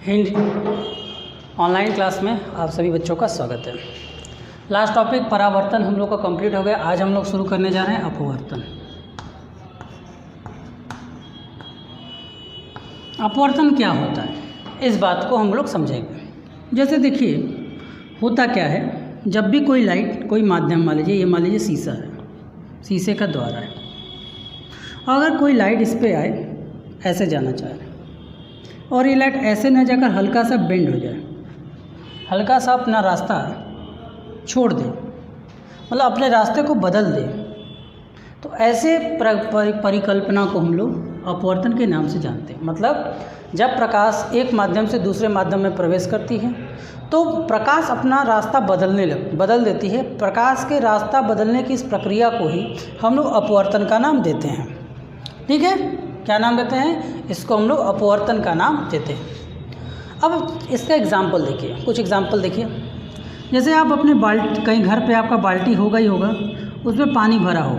Hind online class में आप सभी बच्चों का स्वागत है। लास्ट टॉपिक परावर्तन हम लोग का कंप्लीट हो गया। आज हम लोग शुरू करने जा रहे हैं अपवर्तन। अपवर्तन क्या होता है इस बात को हम लोग समझेंगे। जैसे देखिए होता क्या है, जब भी कोई लाइट कोई माध्यम मान लीजिए शीशा है, शीशे का द्वार है, अगर कोई लाइट इस पर आए ऐसे जाना चाह रहे और ये लाइट ऐसे न जाकर हल्का सा बेंड हो जाए, हल्का सा अपना रास्ता छोड़ दे, मतलब अपने रास्ते को बदल दे, तो ऐसे परिकल्पना को हम लोग अपवर्तन के नाम से जानते हैं। मतलब जब प्रकाश एक माध्यम से दूसरे माध्यम में प्रवेश करती है तो प्रकाश अपना रास्ता बदल देती है। प्रकाश के रास्ता बदलने की इस प्रक्रिया को ही हम लोग अपवर्तन का नाम देते हैं। ठीक है, क्या नाम देते हैं इसको? हम लोग अपवर्तन का नाम देते हैं। अब इसका एग्जाम्पल देखिए, कुछ एग्जाम्पल देखिए। जैसे आप अपने बाल्टी, कहीं घर पे आपका बाल्टी होगा ही होगा, उसमें पानी भरा हो,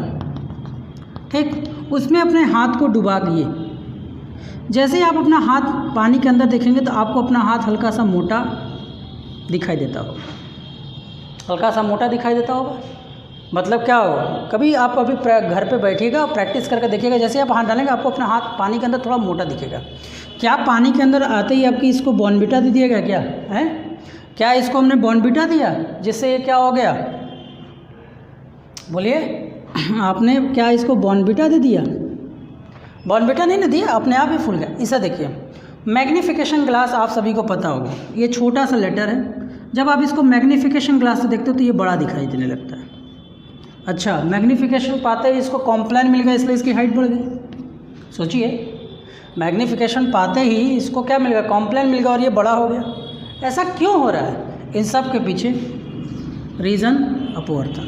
ठीक, उसमें अपने हाथ को डुबा दिए। जैसे ही आप अपना हाथ पानी के अंदर देखेंगे तो आपको अपना हाथ हल्का सा मोटा दिखाई देता होगा, हल्का सा मोटा दिखाई देता होगा। मतलब क्या होगा, कभी आप अभी घर पे बैठिएगा और प्रैक्टिस करके देखिएगा, जैसे आप हाथ डालेंगे आपको अपना हाथ पानी के अंदर थोड़ा मोटा दिखेगा। क्या पानी के अंदर आते ही आपकी इसको बॉर्नविटा दे दिएगा? क्या है, क्या इसको हमने बॉर्नविटा दिया जिससे ये क्या हो गया? बोलिए, आपने क्या इसको बॉर्नविटा दे दिया? बॉर्नविटा नहीं ना दिया, अपने आप ही फूल गया। इसे देखिए, मैग्नीफिकेशन ग्लास आप सभी को पता होगा, ये छोटा सा लेटर है। जब आप इसको मैग्नीफिकेशन ग्लास से देखते हो तो ये बड़ा दिखाई देने लगता है। अच्छा, मैग्नीफिकेशन पाते ही इसको कॉम्प्लान मिल गया, इसलिए इसकी हाइट बढ़ गई। सोचिए, मैग्नीफिकेशन पाते ही इसको क्या मिल गया? कॉम्प्लान मिल गया और ये बड़ा हो गया। ऐसा क्यों हो रहा है? इन सब के पीछे रीज़न अपवर्तन।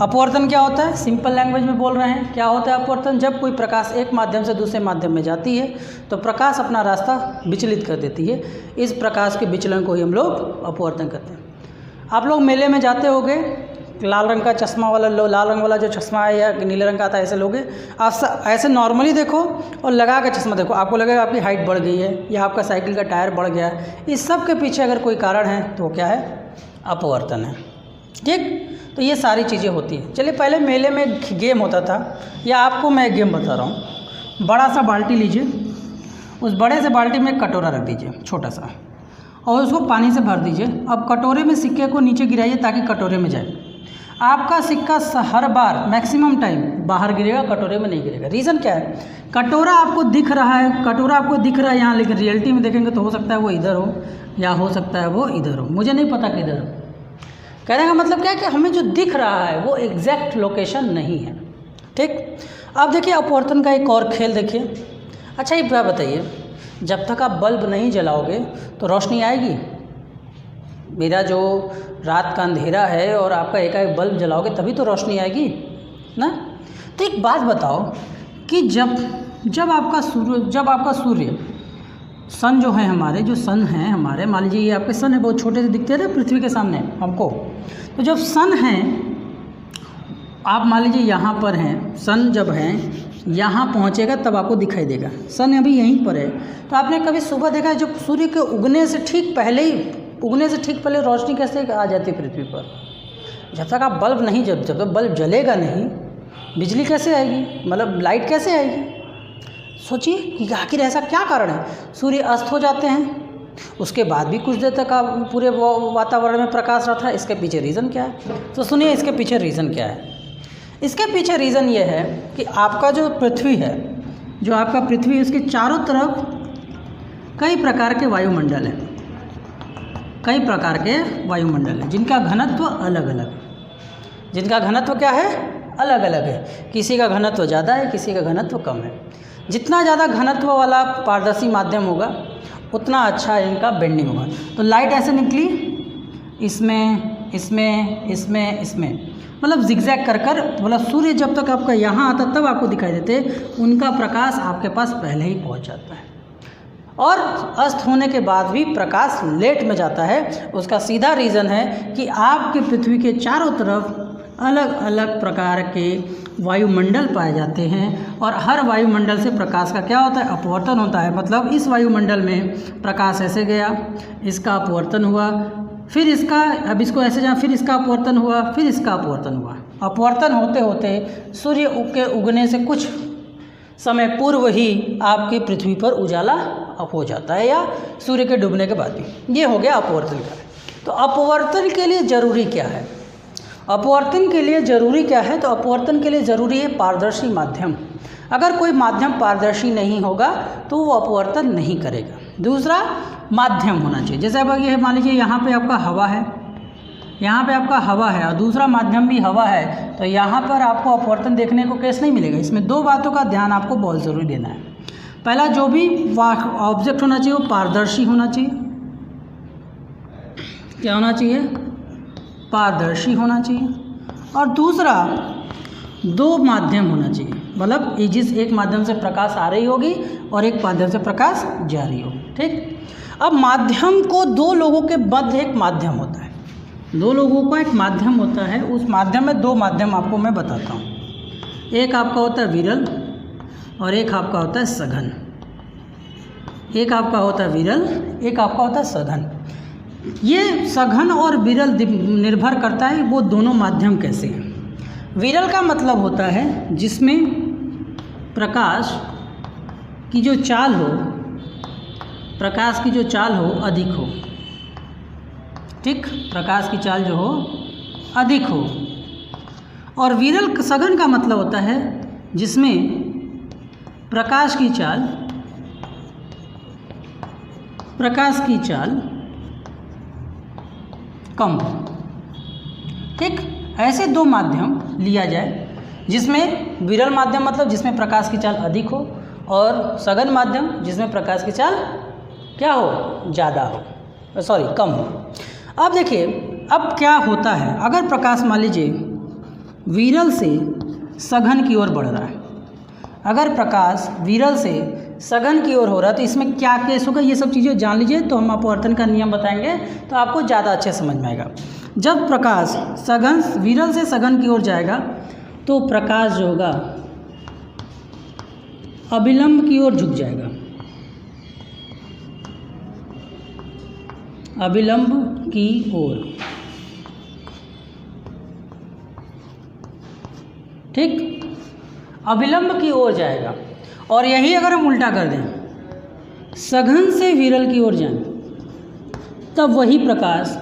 अपवर्तन क्या होता है? सिंपल लैंग्वेज में बोल रहे हैं, क्या होता है अपवर्तन? जब कोई प्रकाश एक माध्यम से दूसरे माध्यम में जाती है तो प्रकाश अपना रास्ता विचलित कर देती है। इस प्रकाश के विचलन को ही हम लोग अपवर्तन करते हैं। आप लोग मेले में जाते होंगे, लाल रंग का चश्मा वाला लाल रंग वाला जो चश्मा है या नीले रंग का आता है, ऐसे लोगे आप ऐसे नॉर्मली देखो और लगा के चश्मा देखो, आपको लगेगा आपकी हाइट बढ़ गई है या आपका साइकिल का टायर बढ़ गया है। इस सब के पीछे अगर कोई कारण है तो क्या है? अपवर्तन है। ठीक, तो ये सारी चीज़ें होती हैं। चलिए, पहले मेले में गेम होता था, या आपको मैं एक गेम बता रहा हूँ। बड़ा सा बाल्टी लीजिए, उस बड़े से बाल्टी में एक कटोरा रख दीजिए छोटा सा, और उसको पानी से भर दीजिए। अब कटोरे में सिक्के को नीचे गिराइए ताकि कटोरे में जाए। आपका सिक्का हर बार मैक्सिमम टाइम बाहर गिरेगा, कटोरे में नहीं गिरेगा। रीज़न क्या है? कटोरा आपको दिख रहा है, कटोरा आपको दिख रहा है यहाँ, लेकिन रियलिटी में देखेंगे तो हो सकता है वो इधर हो या हो सकता है वो इधर हो, मुझे नहीं पता किधर हो। कहने का मतलब क्या है कि हमें जो दिख रहा है वो एग्जैक्ट लोकेशन नहीं है। ठीक, अब देखिए अपवर्तन का एक और खेल देखिए। अच्छा, ये बात बताइए, जब तक आप बल्ब नहीं जलाओगे तो रोशनी आएगी? मेरा जो रात का अंधेरा है और आपका एकाएक बल्ब जलाओगे तभी तो रोशनी आएगी ना। तो एक बात बताओ कि जब आपका सूर्य सन जो है, हमारे जो सन हैं हमारे, मान लीजिए ये आपके सन है, बहुत छोटे से दिखते हैं ना पृथ्वी के सामने हमको। तो जब सन है, आप मान लीजिए यहाँ पर हैं, सन जब है यहाँ पहुँचेगा तब आपको दिखाई देगा। सन अभी यहीं पर है। तो आपने कभी सुबह देखा है जब सूर्य के उगने से ठीक पहले रोशनी कैसे आ जाती है पृथ्वी पर? जब तक आप बल्ब नहीं, जब तक बल्ब जलेगा नहीं, बिजली कैसे आएगी? मतलब लाइट कैसे आएगी? सोचिए कि आखिर ऐसा क्या कारण है? सूर्य अस्त हो जाते हैं, उसके बाद भी कुछ देर तक आप पूरे वातावरण में प्रकाश रहता है। इसके पीछे रीज़न क्या है? तो सुनिए, इसके पीछे रीज़न क्या है। इसके पीछे रीज़न ये है कि आपका जो पृथ्वी है, जो आपका पृथ्वी, उसके चारों तरफ कई प्रकार के वायुमंडल हैं, कई प्रकार के वायुमंडल हैं जिनका घनत्व अलग अलग है। जिनका घनत्व क्या है? अलग अलग है। किसी का घनत्व ज़्यादा है, किसी का घनत्व कम है। जितना ज़्यादा घनत्व वाला पारदर्शी माध्यम होगा उतना अच्छा इनका बेंडिंग होगा। तो लाइट ऐसे निकली, इसमें इसमें इसमें इसमें, मतलब जिगजैग कर मतलब सूर्य जब तक आपका यहाँ आता तब आपको दिखाई देते, उनका प्रकाश आपके पास पहले ही पहुँच जाता है। और अस्त होने के बाद भी प्रकाश लेट में जाता है। उसका सीधा रीज़न है कि आपके पृथ्वी के चारों तरफ अलग अलग प्रकार के वायुमंडल पाए जाते हैं और हर वायुमंडल से प्रकाश का क्या होता है, अपवर्तन होता है। मतलब इस वायुमंडल में प्रकाश ऐसे गया, इसका अपवर्तन हुआ, फिर इसका, अब इसको ऐसे जाए, फिर इसका अपवर्तन हुआ, फिर इसका अपवर्तन हुआ। अपवर्तन होते होते सूर्य के उगने से कुछ समय पूर्व ही आपकी पृथ्वी पर उजाला हो जाता है, या सूर्य के डूबने के बाद भी। ये हो गया अपवर्तन का। तो अपवर्तन के लिए ज़रूरी क्या है? अपवर्तन के लिए ज़रूरी क्या है? तो अपवर्तन के लिए ज़रूरी है पारदर्शी माध्यम। अगर कोई माध्यम पारदर्शी नहीं होगा तो वो अपवर्तन नहीं करेगा। दूसरा, माध्यम होना चाहिए। जैसे अब ये मान लीजिए यहाँ पे आपका हवा है, यहाँ पे आपका हवा है और दूसरा माध्यम भी हवा है, तो यहाँ पर आपको अपवर्तन देखने को कैसे नहीं मिलेगा। इसमें दो बातों का ध्यान आपको बहुत ज़रूरी देना है। पहला, जो भी ऑब्जेक्ट होना चाहिए वो पारदर्शी होना चाहिए। क्या होना चाहिए? पारदर्शी होना चाहिए। और दूसरा, दो माध्यम होना चाहिए, मतलब एक माध्यम से प्रकाश आ रही होगी और एक माध्यम से प्रकाश जा रही होगी। ठीक। अब माध्यम को दो लोगों के मध्य एक माध्यम होता है, दो लोगों का एक माध्यम होता है। उस माध्यम में दो माध्यम आपको मैं बताता हूँ। एक आपका होता है विरल और एक आपका होता है सघन। एक आपका होता है विरल, एक आपका होता है सघन। ये सघन और विरल निर्भर करता है वो दोनों माध्यम कैसे हैं। विरल का मतलब होता है जिसमें प्रकाश की जो चाल हो, प्रकाश की जो चाल हो अधिक हो। ठीक, प्रकाश की चाल जो हो अधिक हो। और विरल सघन का मतलब होता है जिसमें प्रकाश की चाल कम हो। ठीक, ऐसे दो माध्यम लिया जाए, जिसमें विरल माध्यम मतलब जिसमें प्रकाश की चाल अधिक हो, और सघन माध्यम जिसमें प्रकाश की चाल क्या हो, ज़्यादा हो, कम हो। अब देखिए, अब क्या होता है, अगर प्रकाश मान लीजिए विरल से सघन की ओर बढ़ रहा है, अगर प्रकाश विरल से सघन की ओर हो रहा है तो इसमें क्या केस होगा, ये सब चीज़ें जान लीजिए तो हम अपवर्तन का नियम बताएंगे तो आपको ज़्यादा अच्छे समझ में आएगा। जब प्रकाश विरल से सघन की ओर जाएगा तो प्रकाश जो होगा अभिलंब की ओर झुक जाएगा, अभिलंब की ओर। ठीक, अभिलंब की ओर जाएगा। और यही अगर हम उल्टा कर दें, सघन से विरल की ओर जाएं, तब वही प्रकाश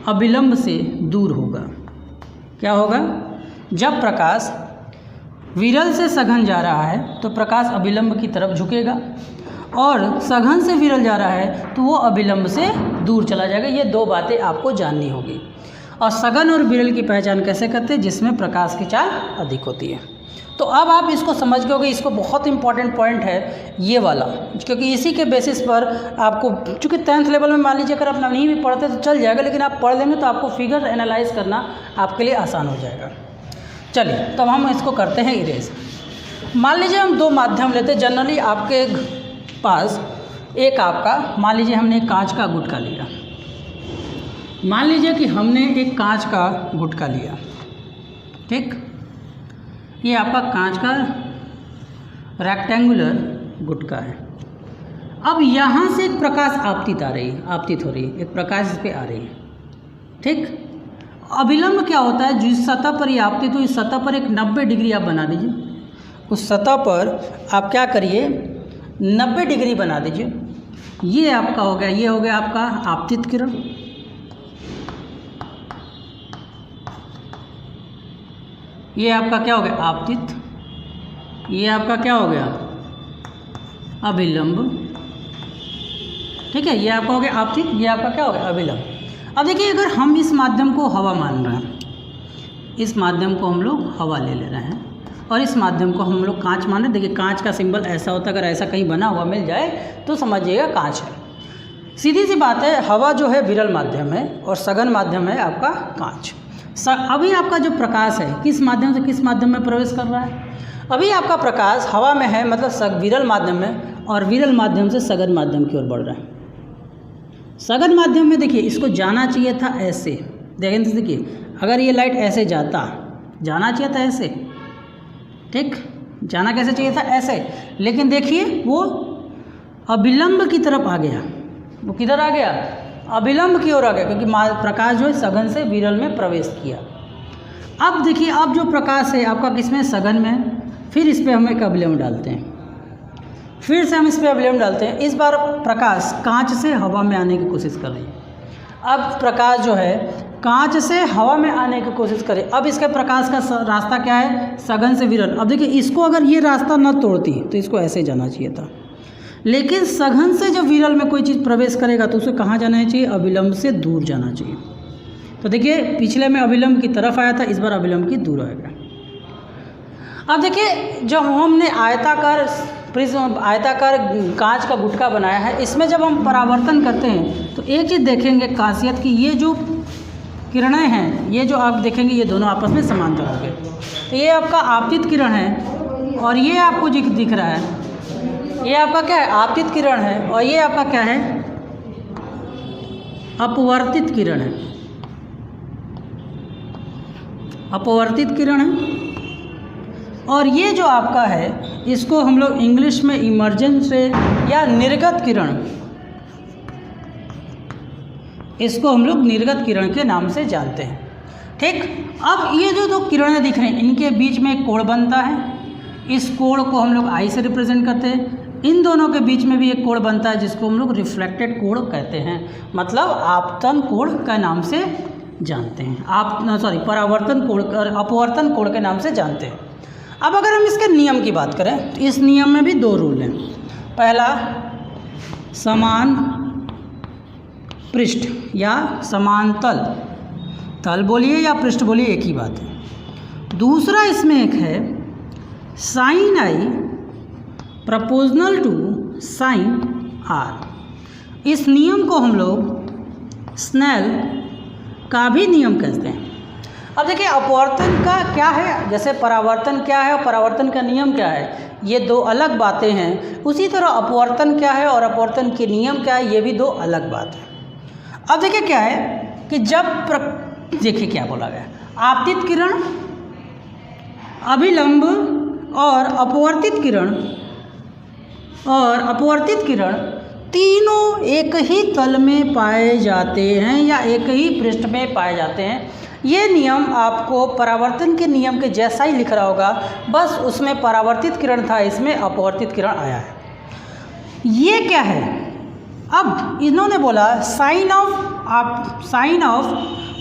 अभिलंब से दूर होगा। क्या होगा? जब प्रकाश विरल से सघन जा रहा है तो प्रकाश अभिलंब की तरफ झुकेगा, और सघन से विरल जा रहा है तो वो अभिलंब से दूर चला जाएगा। ये दो बातें आपको जाननी होगी। और सघन और विरल की पहचान कैसे करते हैं? जिसमें प्रकाश की चाल अधिक होती है। तो अब आप इसको समझ गए, इसको बहुत इंपॉर्टेंट पॉइंट है ये वाला, क्योंकि इसी के बेसिस पर आपको, चूँकि 10th लेवल में मान लीजिए अगर आप नहीं भी पढ़ते तो चल जाएगा, लेकिन आप पढ़ लेंगे तो आपको फिगर एनालाइज करना आपके लिए आसान हो जाएगा। चलिए, तब हम इसको करते हैं इरेज। मान लीजिए हम दो माध्यम लेते हैं। जनरली आपके पास एक आपका, मान लीजिए हमने एक कांच का गुटका लिया, मान लीजिए कि हमने एक कांच का गुटका लिया। ठीक, ये आपका कांच का रेक्टेंगुलर गुटका है। अब यहाँ से एक प्रकाश आपतित हो रही है, एक प्रकाश इस पे आ रही है। ठीक, अभिलंब क्या होता है? जिस सतह पर ये आपतित हुई, इस सतह पर एक 90 डिग्री आप बना दीजिए। उस सतह पर आप क्या करिए, 90 डिग्री बना दीजिए। ये आपका हो गया, ये हो गया आपका आपतित किरण। ये आपका क्या हो गया? आपतित। ये आपका क्या हो गया? अभिलंब। ठीक है, ये आपका हो गया आपतित, ये आपका क्या हो गया? अभिलंब। अब देखिए, अगर हम इस माध्यम को हवा मान रहे हैं, इस माध्यम को हम लोग हवा ले रहे हैं, और इस माध्यम को हम लोग कांच मान रहे हैं। देखिए, कांच का सिंबल ऐसा होता है, अगर ऐसा कहीं बना हुआ मिल जाए तो समझिएगा कांच है। सीधी सी बात है, हवा जो है विरल माध्यम है और सघन माध्यम है आपका कांच। अभी आपका जो प्रकाश है किस माध्यम से किस माध्यम में प्रवेश कर रहा है? अभी आपका प्रकाश हवा में है, मतलब विरल माध्यम में, और विरल माध्यम से सघन माध्यम की ओर बढ़ रहा है। सघन माध्यम में देखिए, इसको जाना चाहिए था ऐसे, देखिए अगर ये लाइट ऐसे जाना चाहिए था ऐसे, ठीक, जाना कैसे चाहिए था, ऐसे, लेकिन देखिए वो अभिलंब की तरफ आ गया। वो किधर आ गया, अभिलंब की ओर आ गया, क्योंकि प्रकाश जो है सघन से विरल में प्रवेश किया। अब देखिए, अब जो प्रकाश है आपका किसमें, सघन में, फिर इस पर हम एक अभिलंब डालते हैं, फिर से हम इस पर अभिलंब डालते हैं। इस बार प्रकाश कांच से हवा में आने की कोशिश कर रही है। अब प्रकाश जो है कांच से हवा में आने की कोशिश करे। अब इसके प्रकाश का रास्ता क्या है, सघन से विरल। अब देखिए, इसको अगर ये रास्ता न तोड़ती तो इसको ऐसे जाना चाहिए था, लेकिन सघन से जब विरल में कोई चीज़ प्रवेश करेगा तो उसे कहाँ जाना चाहिए, अभिलंब से दूर जाना चाहिए। तो देखिए, पिछले में अभिलंब की तरफ आया था, इस बार अभिलंब की दूर आएगा। अब देखिए, जब हमने आयताकार प्रिज्म, आयताकार कांच का गुटका बनाया है, इसमें जब हम परावर्तन करते हैं तो एक चीज़ देखेंगे खासियत की, ये जो किरणें हैं, ये जो आप देखेंगे ये दोनों आपस में समांतर हो गए। तो ये आपका आपतित किरण है और ये आपको दिख रहा है, ये आपका क्या है, आपतित किरण है, और ये आपका क्या है, अपवर्तित किरण है, अपवर्तित किरण है। और ये जो आपका है, इसको हम लोग इंग्लिश में इमर्जेंस रे या निर्गत किरण, इसको हम लोग निर्गत किरण के नाम से जानते हैं। ठीक, अब ये जो दो किरणें दिख रही हैं, इनके बीच में एक कोण बनता है, इस कोण को हम लोग आई से रिप्रेजेंट करते हैं। इन दोनों के बीच में भी एक कोण बनता है जिसको हम लोग रिफ्लेक्टेड कोण कहते हैं, मतलब आपतन कोण का नाम से जानते हैं, परावर्तन कोण, अपवर्तन कोण के नाम से जानते हैं। अब अगर हम इसके नियम की बात करें तो इस नियम में भी दो रूल हैं। पहला, समान पृष्ठ या समान तल, तल बोलिए या पृष्ठ बोलिए एक ही बात है। दूसरा इसमें एक है sine I proportional to sine R. इस नियम को हम लोग स्नेल का भी नियम कहते हैं। अब देखिए, अपवर्तन का क्या है, जैसे परावर्तन क्या है और परावर्तन का नियम क्या है, ये दो अलग बातें हैं। उसी तरह अपवर्तन क्या है और अपवर्तन के नियम क्या है, ये भी दो अलग बात है। अब देखिए क्या है कि जब देखिए क्या बोला गया, आपतित किरण, अभिलंब और अपवर्तित किरण तीनों एक ही तल में पाए जाते हैं या एक ही पृष्ठ में पाए जाते हैं। ये नियम आपको परावर्तन के नियम के जैसा ही लिख रहा होगा, बस उसमें परावर्तित किरण था, इसमें अपवर्तित किरण आया है। ये क्या है, अब इन्होंने बोला साइन ऑफ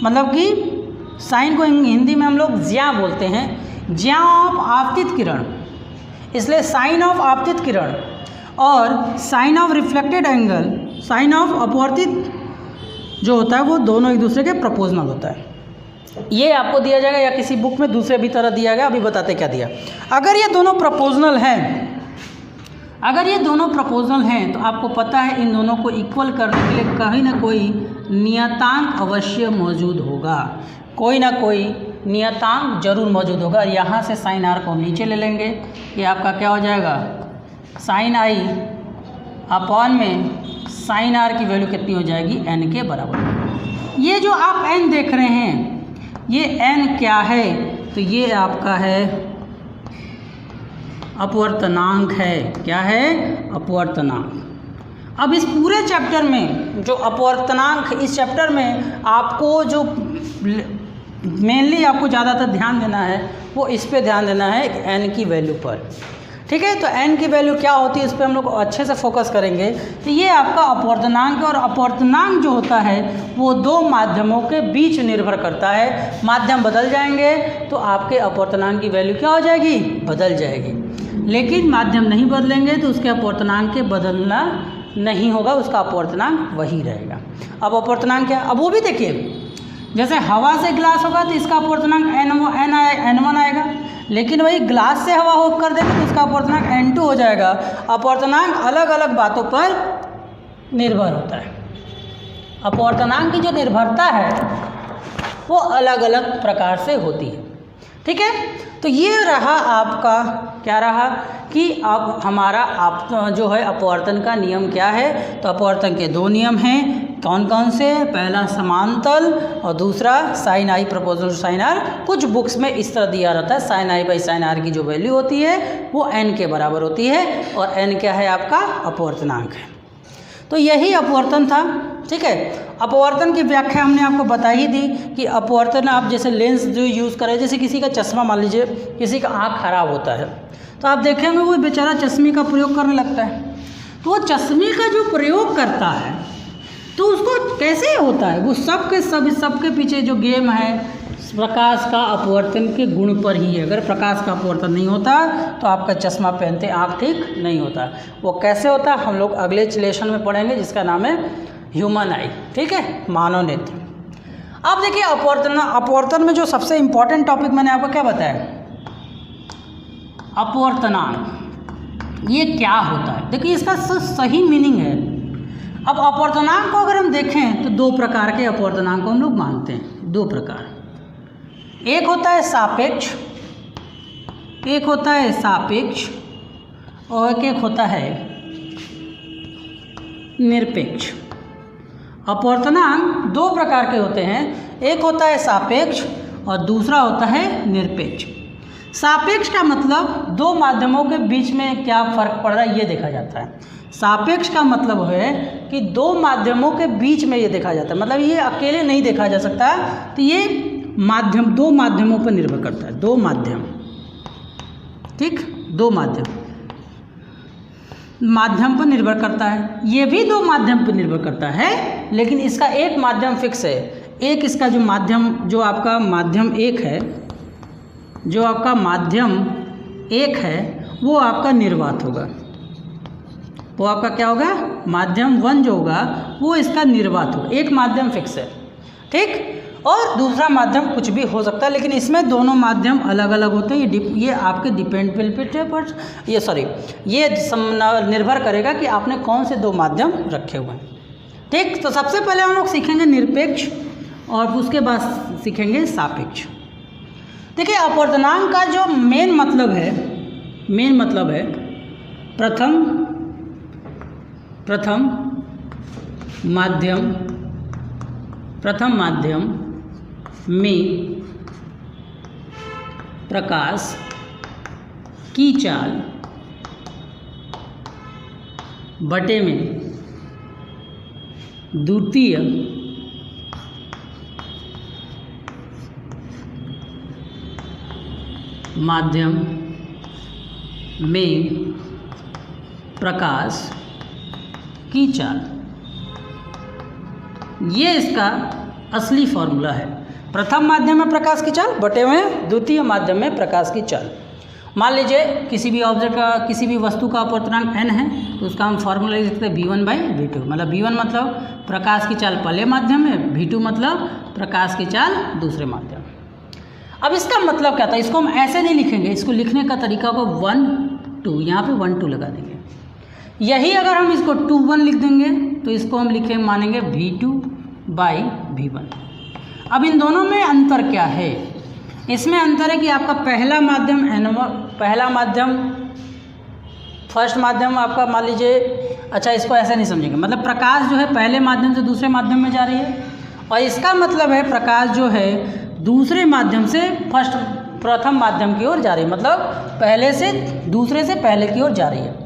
मतलब कि साइन को हिंदी में हम लोग ज्या बोलते हैं, ज्या ऑफ आपतित किरण, इसलिए साइन ऑफ आपतित किरण और sine of reflected angle, sine of अपवर्तित जो होता है वो दोनों एक दूसरे के प्रोपोर्शनल होता है। ये आपको दिया जाएगा या किसी बुक में दूसरे भी तरह दिया गया, अभी बताते क्या दिया। अगर ये दोनों प्रोपोर्शनल हैं, तो आपको पता है इन दोनों को इक्वल करने के लिए कहीं ना कोई नियतांक अवश्य मौजूद होगा, कोई ना कोई नियतांक जरूर मौजूद होगा। यहाँ से साइन आर को हम नीचे ले लेंगे, ये आपका क्या हो जाएगा, साइन आई अपॉन में साइन आर की वैल्यू कितनी हो जाएगी, एन के बराबर। ये जो आप एन देख रहे हैं, ये एन क्या है, तो ये आपका है अपवर्तनांक है। क्या है, अपवर्तनांक। अब इस पूरे चैप्टर में जो अपवर्तनांक, इस चैप्टर में आपको जो मेनली आपको ज़्यादातर ध्यान देना है वो इस पे ध्यान देना है, एन की वैल्यू पर। ठीक है, तो एन की वैल्यू क्या होती है इस पर हम लोग अच्छे से फोकस करेंगे। तो ये आपका अपवर्तनांक है, और अपवर्तनांक जो होता है वो दो माध्यमों के बीच निर्भर करता है। माध्यम बदल जाएंगे तो आपके अपवर्तनांक की वैल्यू क्या हो जाएगी, बदल जाएगी। लेकिन माध्यम नहीं बदलेंगे तो उसके अपवर्तनांक के बदलना नहीं होगा, उसका अपवर्तनांक वही रहेगा। अब अपवर्तनांक क्या, अब वो भी देखिए, जैसे हवा से ग्लास होगा तो इसका अपवर्तनांक N1 आएगा, लेकिन वही ग्लास से हवा होकर देंगे तो इसका अपवर्तनांक N2 हो जाएगा। अपवर्तनांक अलग अलग बातों पर निर्भर होता है। अपवर्तनांक की जो निर्भरता है वो अलग अलग प्रकार से होती है। ठीक है, तो ये रहा आपका, क्या रहा कि अब हमारा जो है अपवर्तन का नियम क्या है। तो अपवर्तन के दो नियम हैं, कौन कौन से? पहला समांतल और दूसरा sine I proportional to sine R. कुछ बुक्स में इस तरह दिया रहता है, sine I by sine R की जो वैल्यू होती है वो n के बराबर होती है, और n क्या है? आपका अपवर्तनांक है। तो यही अपवर्तन था, ठीक है। अपवर्तन की व्याख्या हमने आपको बता ही दी कि अपवर्तन आप जैसे लेंस जो यूज़ करें, जैसे किसी का चश्मा, मान लीजिए किसी का आँख खराब होता है, तो आप देखेंगे वो बेचारा चश्मे का प्रयोग करने लगता है, तो वो चश्मे का जो प्रयोग करता है तो उसको कैसे होता है? वो सब के पीछे जो गेम है प्रकाश का अपवर्तन के गुण पर ही है। अगर प्रकाश का अपवर्तन नहीं होता तो आपका चश्मा पहनते आँख ठीक नहीं होता। वो कैसे होता है हम लोग अगले लेसन में पढ़ेंगे, जिसका नाम है ह्यूमन आई, ठीक है, मानव नेत्र। अब देखिए अपवर्तन में जो सबसे इम्पॉर्टेंट टॉपिक मैंने आपको क्या बताया, अपवर्तनांक, ये क्या होता है? देखिए इसका सही मीनिंग है। अब अपवर्तनांक को अगर हम देखें तो दो प्रकार के अपवर्तनांक को हम लोग मानते हैं, दो प्रकार। एक होता है सापेक्ष, और एक होता है निरपेक्ष। अपवर्तनांक दो प्रकार के होते हैं, एक होता है सापेक्ष और दूसरा होता है निरपेक्ष। सापेक्ष का मतलब दो माध्यमों के बीच में क्या फ़र्क पड़ रहा है ये देखा जाता है। सापेक्ष का मतलब है कि दो माध्यमों के बीच में ये देखा जाता है, मतलब ये अकेले नहीं देखा जा सकता, तो ये दो माध्यमों पर निर्भर करता है, दो माध्यम, ठीक, दो माध्यम पर निर्भर करता है। ये भी दो माध्यम पर निर्भर करता है, लेकिन इसका एक माध्यम फिक्स है। एक इसका जो माध्यम, जो आपका माध्यम एक है, वो आपका निर्वात होगा। वो आपका क्या होगा? माध्यम 1 जो होगा वो इसका निर्वात होगा। एक माध्यम फिक्स है, ठीक, और दूसरा माध्यम कुछ भी हो सकता है, लेकिन इसमें दोनों माध्यम अलग अलग होते हैं। ये आपके डिपेंडेंट पर ये निर्भर करेगा कि आपने कौन से दो माध्यम रखे हुए हैं, ठीक। तो सबसे पहले हम लोग सीखेंगे निरपेक्ष और उसके बाद सीखेंगे सापेक्ष। देखिए अपवर्तनांक का जो मेन मतलब है प्रथम माध्यम में प्रकाश की चाल बटे में द्वितीय माध्यम में प्रकाश की चाल, ये इसका असली फॉर्मूला है। प्रथम माध्यम में प्रकाश की चाल बटे में द्वितीय माध्यम में प्रकाश की चाल। मान लीजिए किसी भी ऑब्जेक्ट का, किसी भी वस्तु का अपवर्तनांक n है, तो उसका हम फॉर्मूला लिख सकते हैं v1/v2। मतलब v1 मतलब प्रकाश की चाल पहले माध्यम में, v2 मतलब प्रकाश की चाल दूसरे माध्यम। अब इसका मतलब क्या था? इसको हम ऐसे नहीं लिखेंगे, इसको लिखने का तरीका को 1 2, यहाँ पे 1 2 लगा देंगे। यही अगर हम इसको 2 1 लिख देंगे तो इसको हम मानेंगे v2/v1। अब इन दोनों में अंतर क्या है? इसमें अंतर है कि आपका पहला माध्यम फर्स्ट माध्यम आपका, मान लीजिए, अच्छा इसको ऐसे नहीं समझेंगे, मतलब प्रकाश जो है पहले माध्यम से दूसरे माध्यम में जा रही है, और इसका मतलब है प्रकाश जो है दूसरे माध्यम से प्रथम माध्यम की ओर जा रही है, मतलब पहले से दूसरे से पहले की ओर जा रही है।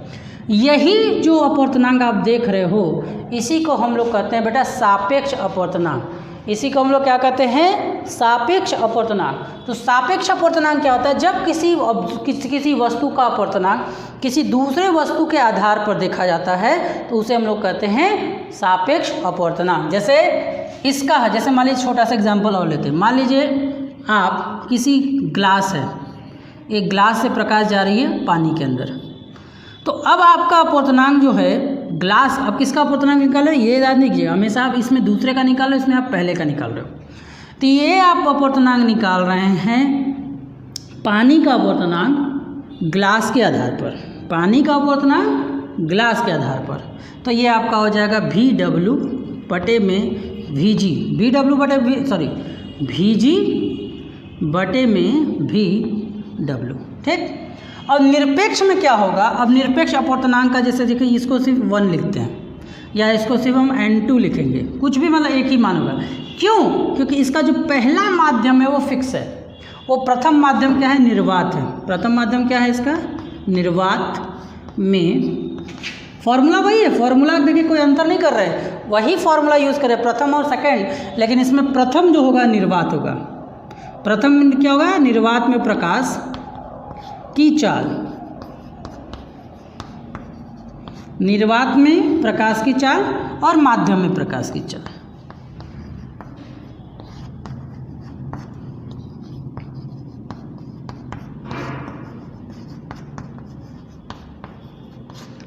यही जो अपवर्तनांक आप देख रहे हो, इसी को हम लोग कहते हैं बेटा सापेक्ष अपवर्तनांक। इसी को हम लोग क्या कहते हैं? सापेक्ष अपवर्तनांक। तो सापेक्ष अपवर्तनांक क्या होता है? जब किसी वस्तु का अपवर्तनांक किसी दूसरे वस्तु के आधार पर देखा जाता है तो उसे हम लोग कहते हैं सापेक्ष अपवर्तनांक। जैसे इसका है, जैसे मान लीजिए छोटा सा एग्जाम्पल और लेते हैं। मान लीजिए आप किसी ग्लास है, एक ग्लास से प्रकाश जा रही है पानी के अंदर, तो अब आपका अपवर्तनांक जो है ग्लास, अब किसका अपवर्तनांक निकाल रहे हो ये याद नहीं कीजिएगा, हमेशा आप इसमें दूसरे का निकाल रहे हो, इसमें आप पहले का निकाल रहे हो। तो ये आप अपवर्तनांक निकाल रहे हैं पानी का अपवर्तनांक ग्लास के आधार पर, पानी का अपवर्तनांक ग्लास के आधार पर। तो ये आपका हो जाएगा VW बटे में VG, VG बटे में VW, ठीक। और निरपेक्ष में क्या होगा? अब निरपेक्ष अपवर्तनांक का जैसे देखिए इसको सिर्फ 1 लिखते हैं, या इसको सिर्फ हम N2 लिखेंगे, कुछ भी मतलब एक ही मान होगा। क्यों? क्योंकि इसका जो पहला माध्यम है वो फिक्स है। वो प्रथम माध्यम क्या है? निर्वात है। प्रथम माध्यम क्या है इसका? निर्वात में फॉर्मूला वही है, फॉर्मूला देखिए कोई अंतर नहीं कर रहे हैं, वही फॉर्मूला यूज़ करें प्रथम और सेकंड, लेकिन इसमें प्रथम जो होगा निर्वात होगा। प्रथम क्या होगा? निर्वात में प्रकाश की चाल, निर्वात में प्रकाश की चाल और माध्यम में प्रकाश की चाल।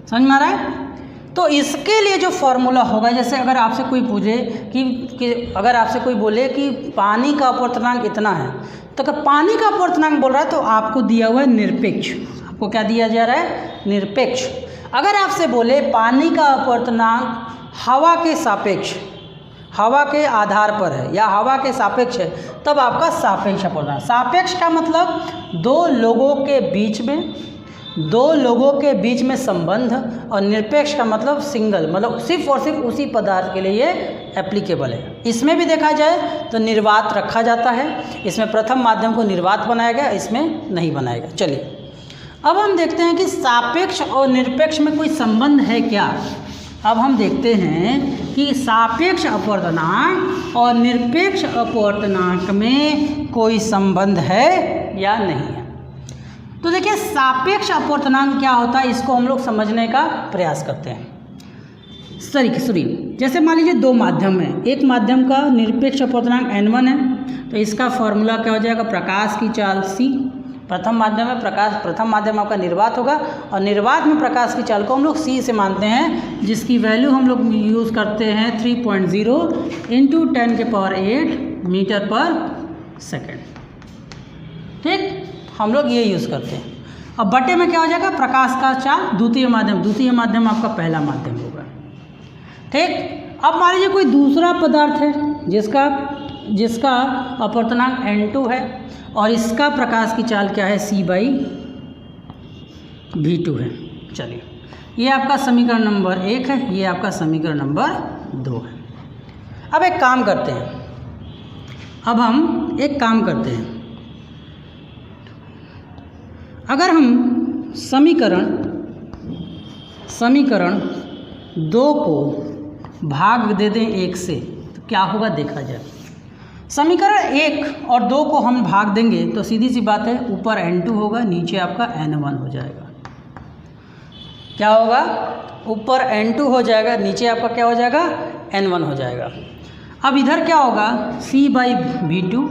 समझ में आ रहा है? तो इसके लिए जो फॉर्मूला होगा, जैसे अगर आपसे कोई पूछे कि अगर आपसे कोई बोले कि पानी का अपवर्तनांक इतना है, तो अगर पानी का अपवर्तनांक बोल रहा है तो आपको दिया हुआ है निरपेक्ष। आपको क्या दिया जा रहा है? निरपेक्ष। अगर आपसे बोले पानी का अपवर्तनांक हवा के सापेक्ष, हवा के आधार पर है या हवा के सापेक्ष है, तब आपका सापेक्ष अपवर्तनांक। सापेक्ष का मतलब दो लोगों के बीच में संबंध, और निरपेक्ष का मतलब सिंगल, मतलब सिर्फ और सिर्फ उसी पदार्थ के लिए ये एप्लीकेबल है। इसमें भी देखा जाए तो निर्वात रखा जाता है, इसमें प्रथम माध्यम को निर्वात बनाया गया, इसमें नहीं बनाया गया। चलिए अब हम देखते हैं कि सापेक्ष और निरपेक्ष में कोई संबंध है क्या। अब हम देखते हैं कि सापेक्ष अपवर्तनांक और निरपेक्ष अपवर्तनांक में कोई संबंध है या नहीं है। तो देखिए सापेक्ष अपवर्तनांक क्या होता है, इसको हम लोग समझने का प्रयास करते हैं। सुनिए, जैसे मान लीजिए दो माध्यम है, एक माध्यम का निरपेक्ष अपवर्तनांक N1 है, तो इसका फॉर्मूला क्या हो जाएगा? प्रकाश की चाल C। प्रथम माध्यम में प्रथम माध्यम आपका निर्वात होगा, और निर्वात में प्रकाश की चाल को हम लोग C से मानते हैं, जिसकी वैल्यू हम लोग यूज़ करते हैं 3.0 × 10⁸ मीटर पर सेकेंड। ठीक, हम लोग ये यूज़ करते हैं। अब बटे में क्या हो जाएगा? प्रकाश का चाल द्वितीय माध्यम आपका पहला माध्यम होगा। ठीक, अब मान लीजिए कोई दूसरा पदार्थ है जिसका अपवर्तनांक N2 है और इसका प्रकाश की चाल क्या है? C/V2 है। चलिए, ये आपका समीकरण नंबर 1 है, ये आपका समीकरण नंबर 2 है। अब एक काम करते हैं, अगर हम समीकरण 2 को भाग दे दें 1 से, तो क्या होगा देखा जाए। समीकरण 1 और 2 को हम भाग देंगे तो सीधी सी बात है, ऊपर N2 होगा, नीचे आपका N1 हो जाएगा। क्या होगा? ऊपर N2 हो जाएगा, नीचे आपका क्या हो जाएगा? N1 हो जाएगा। अब इधर क्या होगा? C/V2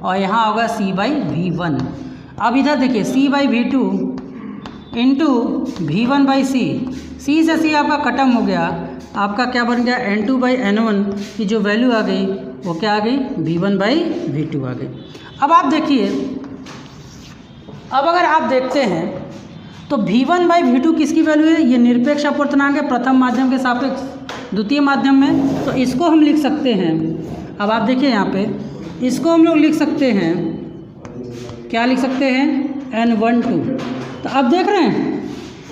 और यहाँ होगा C/V1। अब इधर देखिए C/V2 इंटू V1/C, C से C आपका खत्म हो गया, आपका क्या बन गया? N2/N1 की जो वैल्यू आ गई वो क्या आ गई? V1/V2 आ गई। अब आप देखिए, अब अगर आप देखते हैं तो V1/V2 किसकी वैल्यू है? ये निरपेक्ष अपवर्तनांक है प्रथम माध्यम के सापेक्ष द्वितीय माध्यम में, तो इसको हम लिख सकते हैं। अब आप देखिए यहाँ पे, इसको हम लोग लिख सकते हैं, क्या लिख सकते हैं? N12। तो अब देख रहे हैं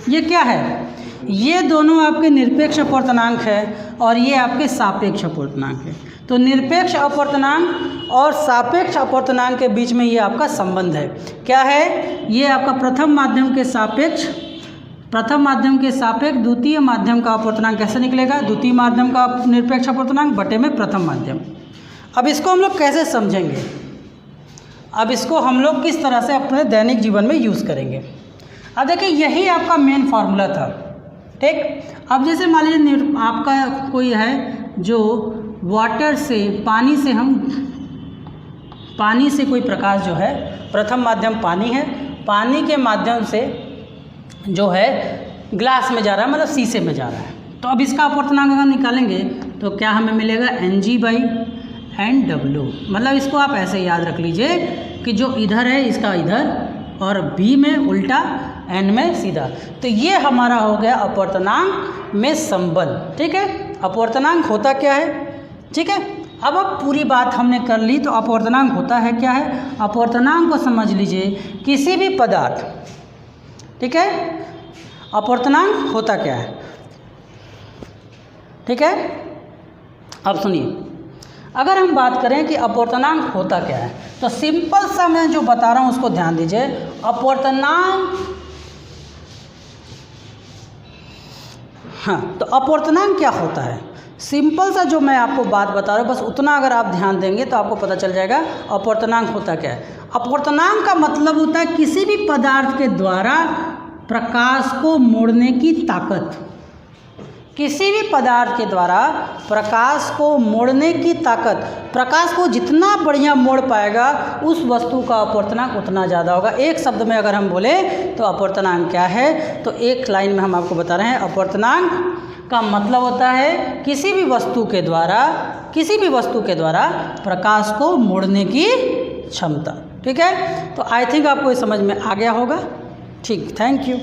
ये क्या है? ये दोनों आपके निरपेक्ष अपवर्तनांक है और ये आपके सापेक्ष अपवर्तनांक है। तो निरपेक्ष अपवर्तनांक और सापेक्ष अपवर्तनांक के बीच में ये आपका संबंध है। क्या है? ये आपका प्रथम माध्यम के सापेक्ष द्वितीय माध्यम का अपवर्तनांक कैसे निकलेगा? द्वितीय माध्यम का निरपेक्ष अपवर्तनांक बटे में प्रथम माध्यम। अब इसको हम लोग कैसे समझेंगे? अब इसको हम लोग किस तरह से अपने दैनिक जीवन में यूज़ करेंगे? अब देखिए, यही आपका मेन फार्मूला था। ठीक, अब जैसे मान लीजिए आपका कोई है जो वाटर से पानी से कोई प्रकाश जो है, प्रथम माध्यम पानी है, पानी के माध्यम से जो है ग्लास में जा रहा है, मतलब शीशे में जा रहा है। तो अब इसका अपवर्तनांक अगर निकालेंगे तो क्या हमें मिलेगा? Ng/Nw। मतलब इसको आप ऐसे याद रख लीजिए कि जो इधर है इसका इधर और B में उल्टा N में सीधा। तो ये हमारा हो गया अपवर्तनांक में संबंध। ठीक है, अपवर्तनांक होता क्या है? ठीक है, अब पूरी बात हमने कर ली। तो अपवर्तनांक होता है क्या है? अपवर्तनांक को समझ लीजिए किसी भी पदार्थ, ठीक है, अपवर्तनांक होता क्या है? ठीक है। अब सुनिए, अगर हम बात करें कि अपवर्तनांक होता क्या है, तो सिंपल सा मैं जो बता रहा हूँ उसको ध्यान दीजिए। अपवर्तनांक, हाँ, तो अपवर्तनांक क्या होता है, सिंपल सा जो मैं आपको बात बता रहा हूँ, बस उतना अगर आप ध्यान देंगे तो आपको पता चल जाएगा अपवर्तनांक होता क्या है। अपवर्तनांक का मतलब होता है किसी भी पदार्थ के द्वारा प्रकाश को मोड़ने की ताकत, किसी भी पदार्थ के द्वारा प्रकाश को मोड़ने की ताकत, प्रकाश को जितना बढ़िया मोड़ पाएगा उस वस्तु का अपवर्तनांक उतना ज़्यादा होगा। एक शब्द में अगर हम बोले तो अपवर्तनांक क्या है, तो एक लाइन में हम आपको बता रहे हैं, अपवर्तनांक का मतलब होता है किसी भी वस्तु के द्वारा प्रकाश को मोड़ने की क्षमता। ठीक है, तो आई थिंक आपको ये समझ में आ गया होगा। ठीक, थैंक यू।